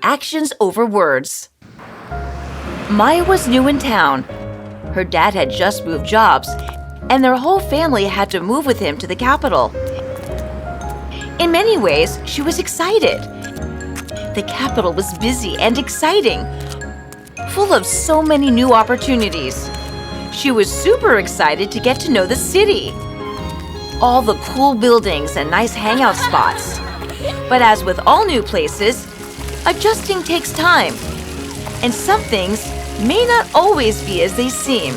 Actions over words. Maya was new in town. Her dad had just moved jobs, and their whole family had to move with him to the capital. In many ways, she was excited. The capital was busy and exciting, full of so many new opportunities. She was super excited to get to know the city. All the cool buildings and nice hangout spots. But as with all new places, adjusting takes time, and some things may not always be as they seem.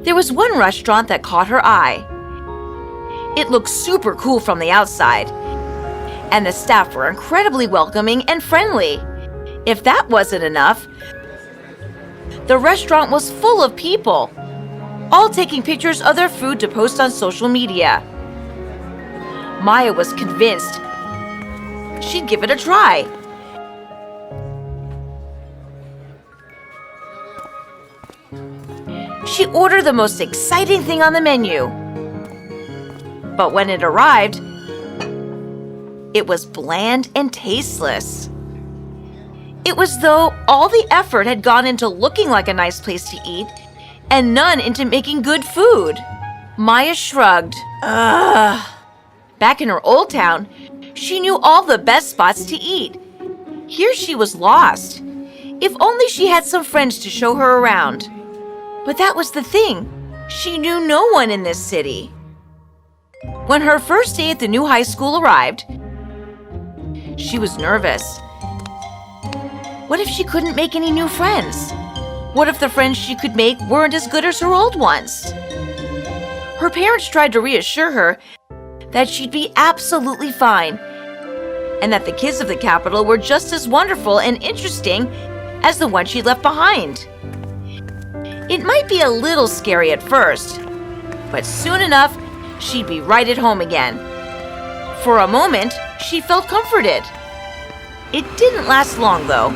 There was one restaurant that caught her eye. It looked super cool from the outside, and the staff were incredibly welcoming and friendly. If that wasn't enough, the restaurant was full of people, all taking pictures of their food to post on social media. Maya was convinced she'd give it a try. She ordered the most exciting thing on the menu. But when it arrived, it was bland and tasteless. It was though all the effort had gone into looking like a nice place to eat and none into making good food. Maya shrugged. Ugh. Back in her old town, she knew all the best spots to eat. Here she was lost. If only she had some friends to show her around. But that was the thing. She knew no one in this city. When her first day at the new high school arrived, she was nervous. What if she couldn't make any new friends? What if the friends she could make weren't as good as her old ones? Her parents tried to reassure her that she'd be absolutely fine, and that the kids of the capital were just as wonderful and interesting as the ones she left behind. It might be a little scary at first, but soon enough, she'd be right at home again. For a moment, she felt comforted. It didn't last long, though.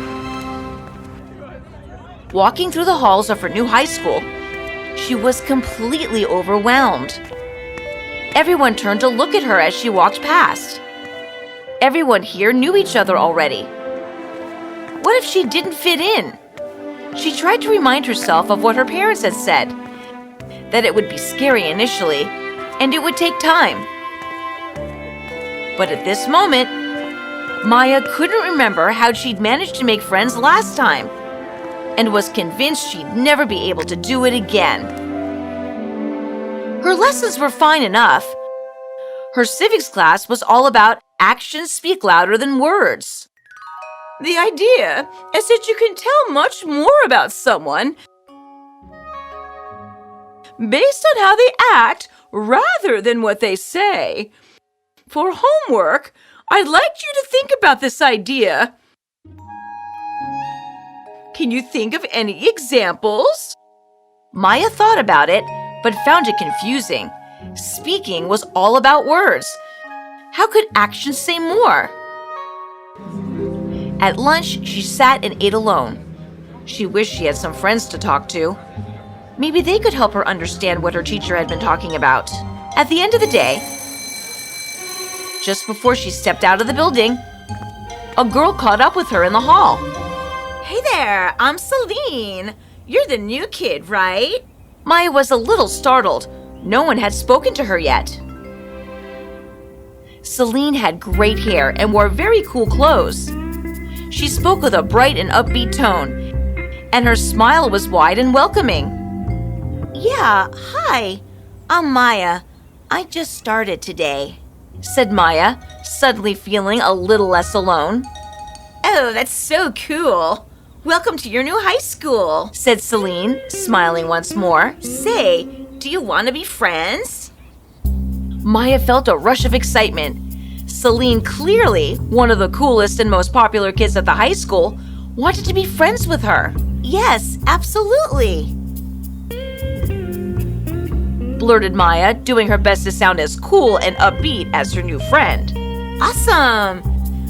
Walking through the halls of her new high school, she was completely overwhelmed. Everyone turned to look at her as she walked past. Everyone here knew each other already. What if she didn't fit in? She tried to remind herself of what her parents had said, that it would be scary initially, and it would take time. But at this moment, Maya couldn't remember how she'd managed to make friends last time, and was convinced she'd never be able to do it again. Her lessons were fine enough. Her civics class was all about actions speak louder than words. The idea is that you can tell much more about someone based on how they act rather than what they say. For homework, I'd like you to think about this idea. Can you think of any examples? Maya thought about it, but found it confusing. Speaking was all about words. How could actions say more? At lunch, she sat and ate alone. She wished she had some friends to talk to. Maybe they could help her understand what her teacher had been talking about. At the end of the day, just before she stepped out of the building, a girl caught up with her in the hall. Hey there, I'm Celine. You're the new kid, right? Maya was a little startled. No one had spoken to her yet. Celine had great hair and wore very cool clothes. She spoke with a bright and upbeat tone, and her smile was wide and welcoming. Yeah, hi. I'm Maya. I just started today, said Maya, suddenly feeling a little less alone. Oh, that's so cool. Welcome to your new high school, said Celine, smiling once more. Say, do you want to be friends? Maya felt a rush of excitement. Celine, clearly one of the coolest and most popular kids at the high school, wanted to be friends with her. Yes, absolutely, blurted Maya, doing her best to sound as cool and upbeat as her new friend. Awesome!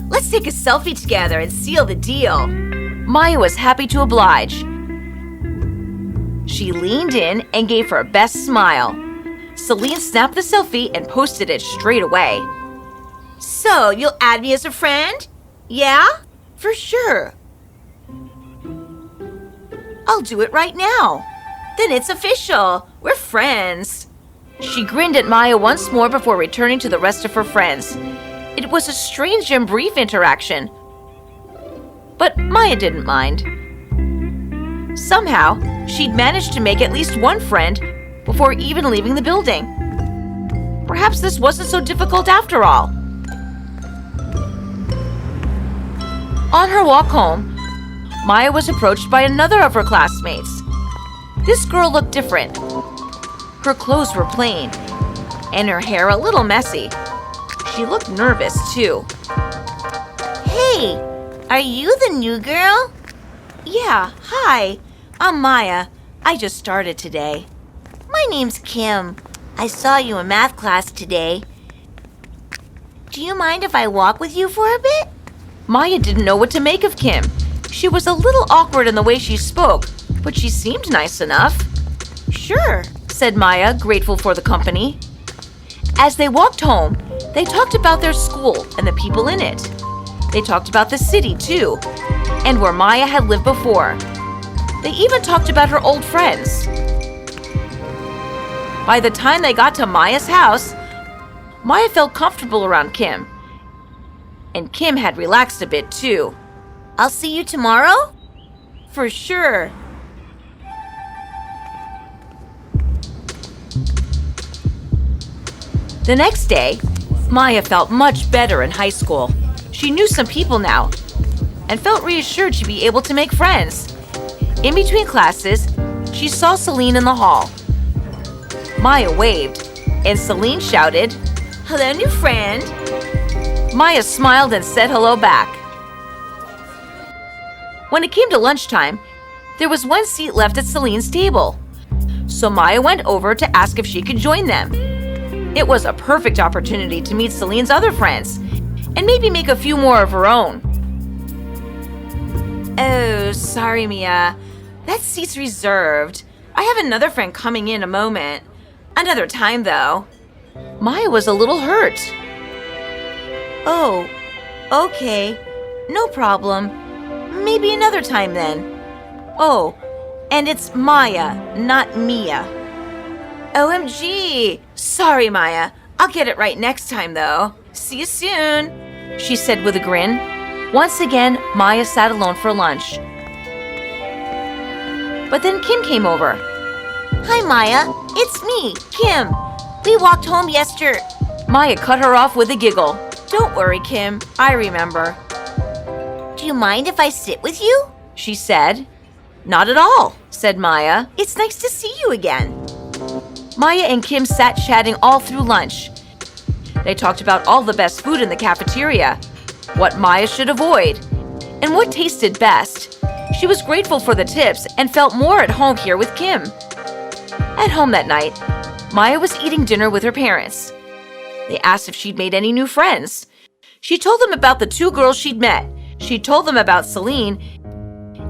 Let's take a selfie together and seal the deal. Maya was happy to oblige. She leaned in and gave her best smile. Celine snapped the selfie and posted it straight away. So, you'll add me as a friend? Yeah? For sure. I'll do it right now. Then it's official. We're friends. She grinned at Maya once more before returning to the rest of her friends. It was a strange and brief interaction, but Maya didn't mind. Somehow, she'd managed to make at least one friend before even leaving the building. Perhaps this wasn't so difficult after all. On her walk home, Maya was approached by another of her classmates. This girl looked different. Her clothes were plain, and her hair a little messy. She looked nervous, too. Hey, are you the new girl? Yeah, hi. I'm Maya. I just started today. My name's Kim. I saw you in math class today. Do you mind if I walk with you for a bit? Maya didn't know what to make of Kim. She was a little awkward in the way she spoke, but she seemed nice enough. Sure, said Maya, grateful for the company. As they walked home, they talked about their school and the people in it. They talked about the city, too, and where Maya had lived before. They even talked about her old friends. By the time they got to Maya's house, Maya felt comfortable around Kim. And Kim had relaxed a bit, too. I'll see you tomorrow? For sure. The next day, Maya felt much better in high school. She knew some people now and felt reassured she'd be able to make friends. In between classes, she saw Celine in the hall. Maya waved, and Celine shouted, "Hello, new friend." Maya smiled and said hello back. When it came to lunchtime, there was one seat left at Celine's table. So Maya went over to ask if she could join them. It was a perfect opportunity to meet Celine's other friends and maybe make a few more of her own. Oh, sorry, Mia. That seat's reserved. I have another friend coming in a moment. Another time, though. Maya was a little hurt. Oh, okay. No problem. Maybe another time then. Oh, and it's Maya, not Mia. OMG! Sorry, Maya. I'll get it right next time, though. See you soon, she said with a grin. Once again, Maya sat alone for lunch. But then Kim came over. Hi, Maya. It's me, Kim. We walked home yesterday. Maya cut her off with a giggle. Don't worry, Kim. I remember. Do you mind if I sit with you? She said. Not at all, said Maya. It's nice to see you again. Maya and Kim sat chatting all through lunch. They talked about all the best food in the cafeteria, what Maya should avoid, and what tasted best. She was grateful for the tips and felt more at home here with Kim. At home that night, Maya was eating dinner with her parents. They asked if she'd made any new friends. She told them about the two girls she'd met. She told them about Celine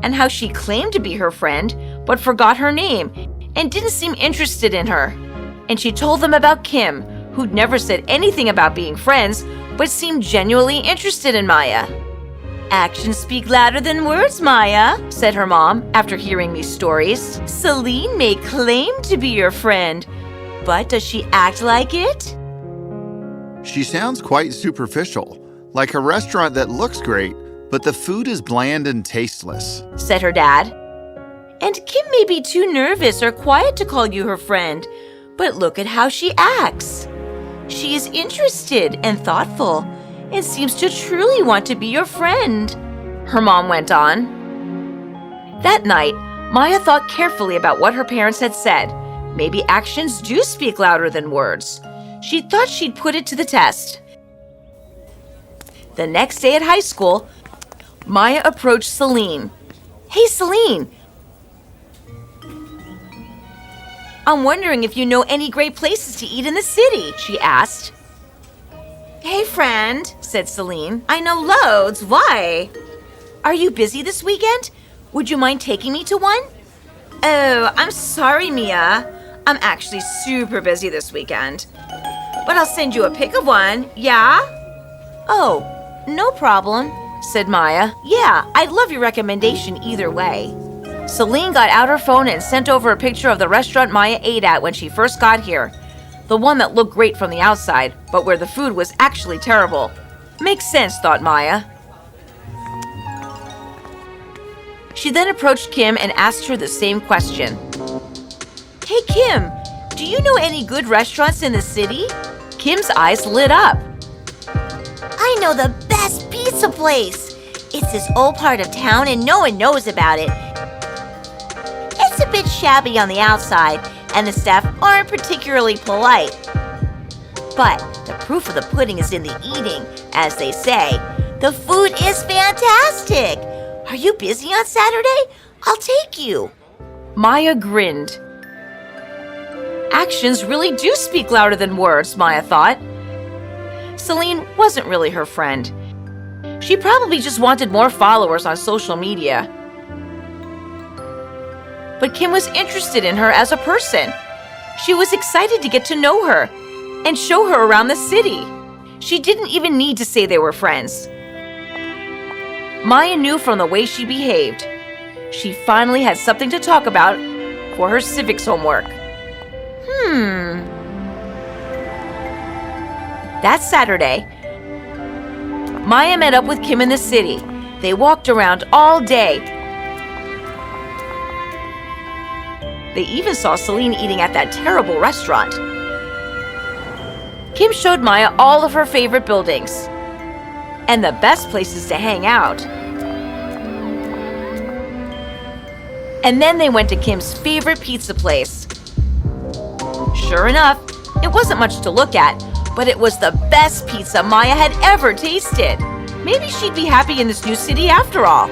and how she claimed to be her friend but forgot her name and didn't seem interested in her. And she told them about Kim, who'd never said anything about being friends but seemed genuinely interested in Maya. Actions speak louder than words, Maya, said her mom after hearing these stories. Celine may claim to be your friend, but does she act like it? She sounds quite superficial, like a restaurant that looks great, but the food is bland and tasteless, said her dad. And Kim may be too nervous or quiet to call you her friend, but look at how she acts. She is interested and thoughtful and seems to truly want to be your friend, her mom went on. That night, Maya thought carefully about what her parents had said. Maybe actions do speak louder than words. She thought she'd put it to the test. The next day at high school, Maya approached Celine. Hey, Celine. I'm wondering if you know any great places to eat in the city, she asked. Hey, friend, said Celine. I know loads. Why? Are you busy this weekend? Would you mind taking me to one? Oh, I'm sorry, Mia. I'm actually super busy this weekend. But I'll send you a pic of one, yeah? Oh, no problem, said Maya. Yeah, I'd love your recommendation either way. Celine got out her phone and sent over a picture of the restaurant Maya ate at when she first got here. The one that looked great from the outside, but where the food was actually terrible. Makes sense, thought Maya. She then approached Kim and asked her the same question. Hey Kim, do you know any good restaurants in the city? Kim's eyes lit up. I know the best pizza place. It's this old part of town and no one knows about it. It's a bit shabby on the outside and the staff aren't particularly polite. But the proof of the pudding is in the eating, as they say. The food is fantastic. Are you busy on Saturday? I'll take you. Maya grinned. Actions really do speak louder than words, Maya thought. Celine wasn't really her friend. She probably just wanted more followers on social media. But Kim was interested in her as a person. She was excited to get to know her and show her around the city. She didn't even need to say they were friends. Maya knew from the way she behaved. She finally had something to talk about for her civics homework. That Saturday, Maya met up with Kim in the city. They walked around all day. They even saw Celine eating at that terrible restaurant. Kim showed Maya all of her favorite buildings and the best places to hang out. And then they went to Kim's favorite pizza place. Sure enough, it wasn't much to look at, but it was the best pizza Maya had ever tasted. Maybe she'd be happy in this new city after all.